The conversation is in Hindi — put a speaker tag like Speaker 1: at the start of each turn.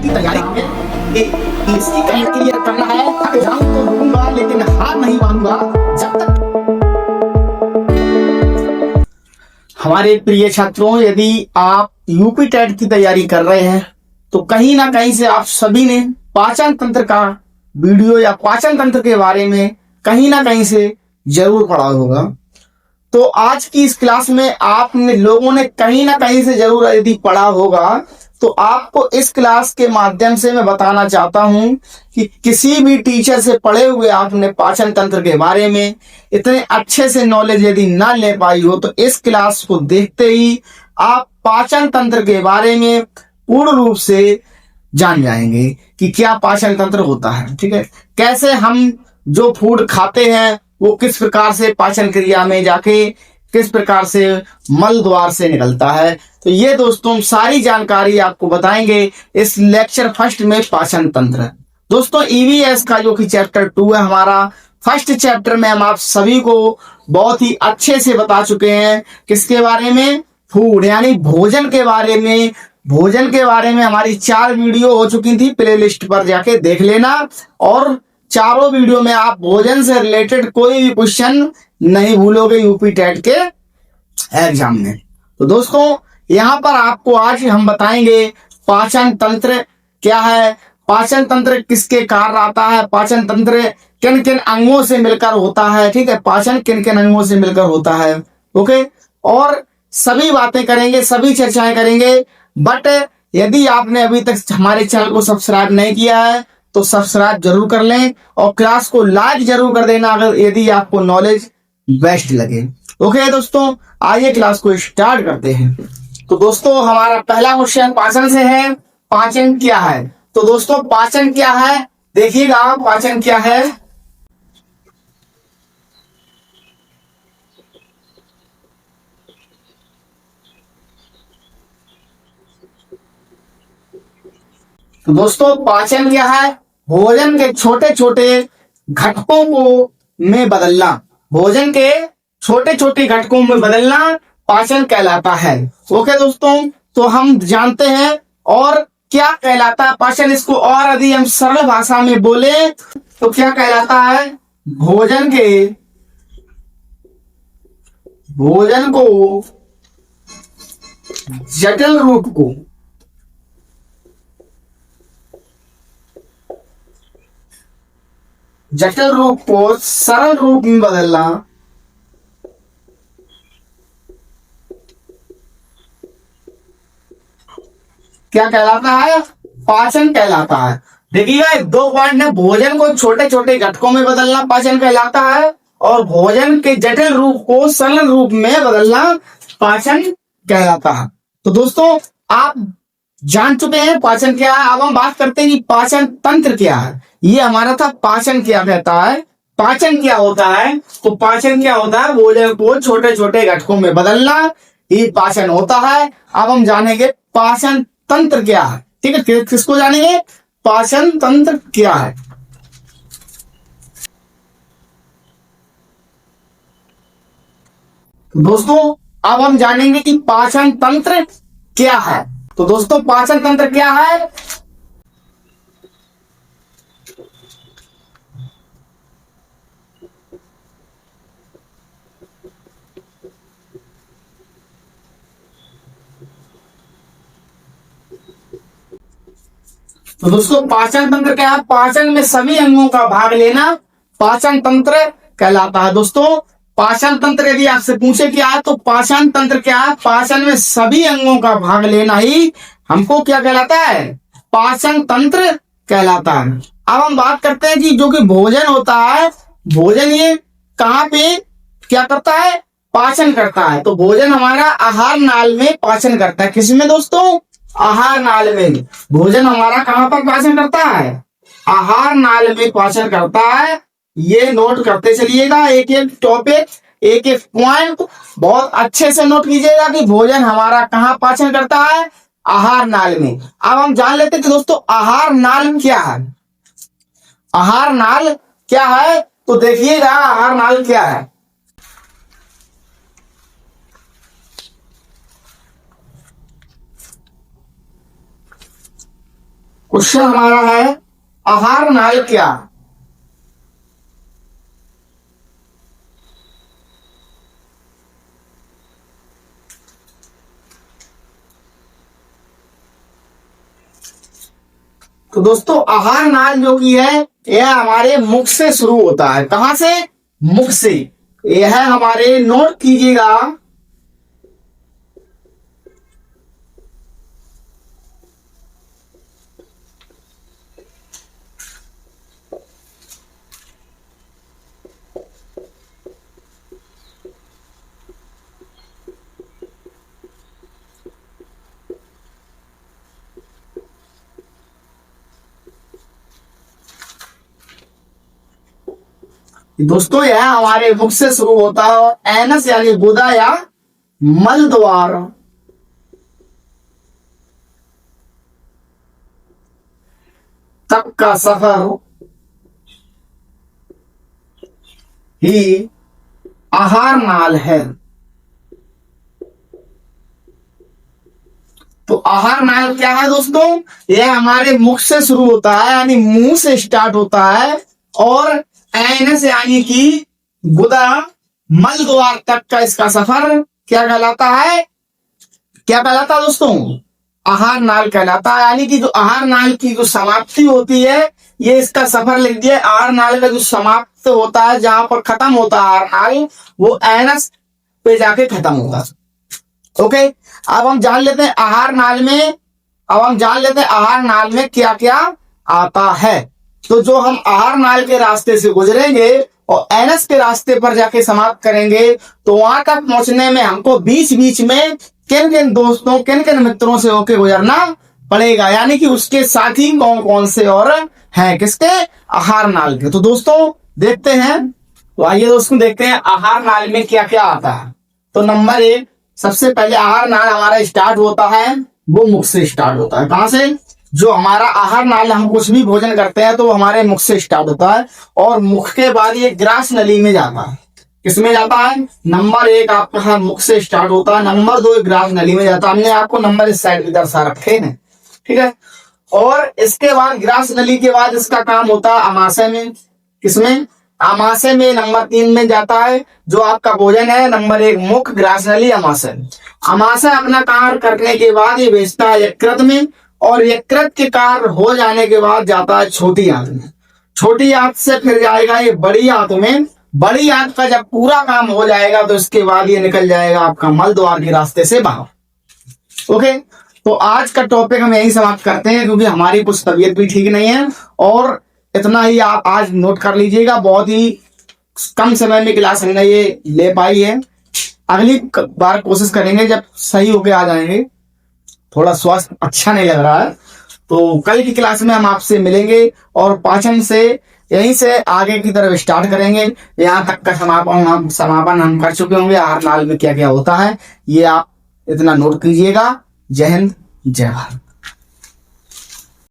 Speaker 1: की तैयारी में इसकी क्लियर करना है। एग्जाम तो दूंगा लेकिन हार नहीं मानूंगा जब तक। हमारे प्रिय छात्रों, यदि आप यूपी टेट की तैयारी कर रहे हैं तो कहीं ना कहीं से आप सभी ने पाचन तंत्र का वीडियो या पाचन तंत्र के बारे में कहीं ना कहीं से जरूर पढ़ा होगा। तो आज की इस क्लास में आपने लोगों ने कहीं ना कहीं से जरूर यदि पढ़ा होगा तो आपको इस क्लास के माध्यम से मैं बताना चाहता हूं कि किसी भी टीचर से पढ़े हुए आपने पाचन तंत्र के बारे में इतने अच्छे से नॉलेज यदि ना ले पाई हो तो इस क्लास को देखते ही आप पाचन तंत्र के बारे में पूर्ण रूप से जान जाएंगे कि क्या पाचन तंत्र होता है। ठीक है, कैसे हम जो फूड खाते हैं वो किस प्रकार से पाचन क्रिया में जाके किस प्रकार से मल द्वार से निकलता है। तो ये दोस्तों सारी जानकारी आपको बताएंगे इस लेक्चर फर्स्ट में पाचन तंत्र। दोस्तों ईवीएस का जो कि चैप्टर 2 है हमारा, फर्स्ट चैप्टर में हम आप सभी को बहुत ही अच्छे से बता चुके हैं किसके बारे में, फूड यानी भोजन के बारे में। भोजन के बारे में हमारी 4 वीडियो हो चुकी थी, प्ले लिस्ट पर जाके देख लेना। और चारों वीडियो में आप भोजन से रिलेटेड कोई भी क्वेश्चन नहीं भूलोगे यूपी टेट के एग्जाम में। तो दोस्तों यहाँ पर आपको आज हम बताएंगे पाचन तंत्र क्या है, पाचन तंत्र किसके कार्य आता है, पाचन तंत्र किन किन अंगों से मिलकर होता है। ठीक है, पाचन किन किन अंगों से मिलकर होता है। ओके, और सभी बातें करेंगे, सभी चर्चाएं करेंगे। बट यदि आपने अभी तक हमारे चैनल को सब्सक्राइब नहीं किया है तो सब्सक्राइब जरूर कर लें और क्लास को लाइक जरूर कर देना अगर यदि आपको नॉलेज बेस्ट लगे। ओके दोस्तों, आइए क्लास को स्टार्ट करते हैं। तो दोस्तों हमारा पहला क्वेश्चन पाचन से है। पाचन क्या है? तो दोस्तों पाचन क्या है देखिएगा, पाचन क्या है। तो दोस्तों पाचन क्या है? भोजन के छोटे छोटे घटकों को में बदलना, भोजन के छोटे छोटे घटकों में बदलना पाचन कहलाता है। ओके दोस्तों, तो हम जानते हैं और क्या कहलाता है पाचन। इसको और यदि हम सरल भाषा में बोले तो क्या कहलाता है? भोजन को जटिल रूप को सरल रूप में बदलना क्या कहलाता है? पाचन कहलाता है। देखिएगा 2 पॉइंट है, भोजन को छोटे छोटे घटकों में बदलना पाचन कहलाता है और भोजन के जटिल रूप को सरल रूप में बदलना पाचन कहलाता है। तो दोस्तों आप जान चुके हैं पाचन क्या है। अब हम बात करते हैं कि पाचन तंत्र क्या है। ये हमारा था पाचन क्या कहता है, पाचन क्या होता है। तो पाचन क्या होता है? भोजन को छोटे छोटे घटकों में बदलना ये पाचन होता है। अब हम जानेंगे पाचन तंत्र क्या है। ठीक है, किसको जानेंगे? पाचन तंत्र क्या है। दोस्तों अब हम जानेंगे कि पाचन तंत्र क्या है। तो दोस्तों पाचन तंत्र क्या है? तो दोस्तों पाचन तंत्र क्या है? पाचन में सभी अंगों का भाग लेना पाचन तंत्र कहलाता है। दोस्तों पाचन तंत्र यदि आपसे पूछे क्या है तो पाचन तंत्र क्या है? पाचन में सभी अंगों का भाग लेना ही हमको क्या कहलाता है? पाचन तंत्र कहलाता है। अब हम बात करते हैं कि जो कि भोजन होता है, भोजन ये कहाँ पे क्या करता है? पाचन करता है। तो भोजन हमारा आहार नाल में पाचन करता है। किसमें दोस्तों? आहार नाल में। भोजन हमारा कहां पर पाचन करता है? आहार नाल में पाचन करता है। ये नोट करते चलिएगा, एक एक टॉपिक एक एक पॉइंट बहुत अच्छे से नोट कीजिएगा कि भोजन हमारा कहां पाचन करता है? आहार नाल में। अब हम जान लेते हैं कि दोस्तों आहार नाल क्या है। आहार नाल क्या है तो देखिएगा आहार नाल क्या है। क्वेश्चन हमारा है आहार नाल क्या? तो दोस्तों आहार नाल जो की है यह हमारे मुख से शुरू होता है। कहां से? मुख से। यह हमारे, नोट कीजिएगा, दोस्तों यह हमारे मुख से शुरू होता है और एनस यानी गुदा या मल द्वार तक का सफर ही आहार नाल है। तो आहार नाल क्या है दोस्तों? यह हमारे मुख से शुरू होता है यानी मुंह से स्टार्ट होता है और एनस यानी कि गुदा मल द्वार तक का इसका सफर क्या कहलाता है? क्या कहलाता है दोस्तों? आहार नाल कहलाता है। यानी कि जो आहार नाल की जो समाप्ति होती है, ये इसका सफर लिख दिया। आहार नाल का जो समाप्त होता है, जहां पर खत्म होता है आहार नाल, वो एनस पे जाके खत्म होता है। ओके, अब हम जान लेते हैं आहार नाल में क्या क्या आता है। तो जो हम आहार नाल के रास्ते से गुजरेंगे और एनस के रास्ते पर जाके समाप्त करेंगे, तो वहां तक पहुंचने में हमको बीच बीच में किन किन दोस्तों, किन किन मित्रों से होके गुजरना पड़ेगा, यानी कि उसके साथी कौन कौन से और हैं, किसके? आहार नाल के। तो दोस्तों देखते हैं, तो आइए दोस्तों देखते हैं आहार नाल में क्या क्या आता है। तो नंबर 1, सबसे पहले आहार नाल हमारा स्टार्ट होता है, वो मुख से स्टार्ट होता है। कहां से? जो हमारा आहार नाल, हम कुछ भी भोजन करते हैं तो वो हमारे मुख से स्टार्ट होता है और मुख के बाद ये ग्रास नली में जाता है। किसमें जाता है? नंबर 1 आपका मुख से स्टार्ट होता है, नंबर 2 ग्रास नली में जाता है। हमने आपको नंबर इस साइड की दर्शा रखे हैं, ठीक है। और इसके बाद ग्रास नली के बाद इसका काम होता है अमाशय में। किसमें? अमाशय में नंबर 3 में जाता है जो आपका भोजन है। नंबर 1 मुख, ग्रास नली, अमाशय। अमाशय अपना कार्य करने के बाद ये भेजता है यकृत में और यकृत के कार्य हो जाने के बाद जाता है छोटी आंत में। छोटी आंत से फिर जाएगा ये बड़ी आंत में। बड़ी आंत का जब पूरा काम हो जाएगा तो इसके बाद ये निकल जाएगा आपका मल द्वार के रास्ते से बाहर। ओके, तो आज का टॉपिक हम यही समाप्त करते हैं क्योंकि हमारी कुछ तबीयत भी ठीक नहीं है और इतना ही आप आज नोट कर लीजिएगा। बहुत ही कम समय में क्लास हमने ये ले पाई है। अगली बार कोशिश करेंगे जब सही होके आ जाएंगे। थोड़ा स्वास्थ्य अच्छा नहीं लग रहा है, तो कल की क्लास में हम आपसे मिलेंगे और पाचन से यहीं से आगे की तरफ स्टार्ट करेंगे। यहाँ तक का समापन हम कर चुके होंगे। आहार नाल में क्या क्या होता है ये आप इतना नोट कीजिएगा। जय हिंद, जय भारत।